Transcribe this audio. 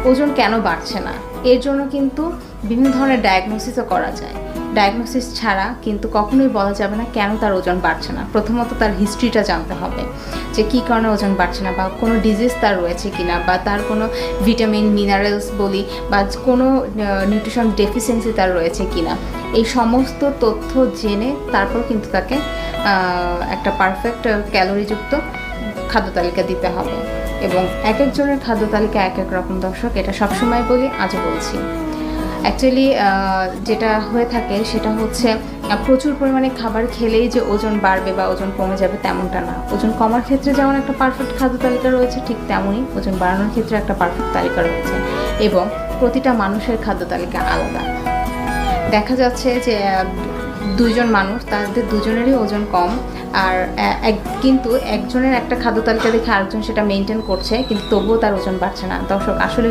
ওজন কেন বাড়ছে না, এর জন্য কিন্তু বিভিন্ন ধরনের ডায়াগনোসিসও করা যায়। ডায়াগনোসিস ছাড়া কিন্তু কখনোই বলা যাবে না কেন তার ওজন বাড়ছে না। প্রথমত তার হিস্ট্রিটা জানতে হবে যে কী কারণে ওজন বাড়ছে না, বা কোনো ডিজিজ তার রয়েছে কিনা, বা তার কোনো ভিটামিন মিনারেলস বলি বা কোনো নিউট্রিশন ডেফিসিয়েন্সি তার রয়েছে কিনা। এই সমস্ত তথ্য জেনে তারপর কিন্তু তাকে একটা পারফেক্ট ক্যালোরিযুক্ত খাদ্য তালিকা দিতে হবে। এবং এক একজনের খাদ্য তালিকা এক এক রকম দর্শক, এটা সবসময় বলি, আজও বলছি। অ্যাকচুয়ালি যেটা হয়ে থাকে সেটা হচ্ছে প্রচুর পরিমাণে খাবার খেলেই যে ওজন বাড়বে বা ওজন কমে যাবে তেমনটা না। ওজন কমার ক্ষেত্রে যেমন একটা পারফেক্ট খাদ্য তালিকা রয়েছে, ঠিক তেমনই ওজন বাড়ানোর ক্ষেত্রে একটা পারফেক্ট তালিকা রয়েছে, এবং প্রতিটা মানুষের খাদ্য তালিকা আলাদা। দেখা যাচ্ছে যে দুইজন মানুষ, তাদের দুজনেরই ওজন কম, আর কিন্তু একজনের একটা খাদ্য তালিকা দেখে আরেকজন সেটা মেনটেন করছে, কিন্তু তবুও তার ওজন বাড়ছে না। দর্শক, আসলে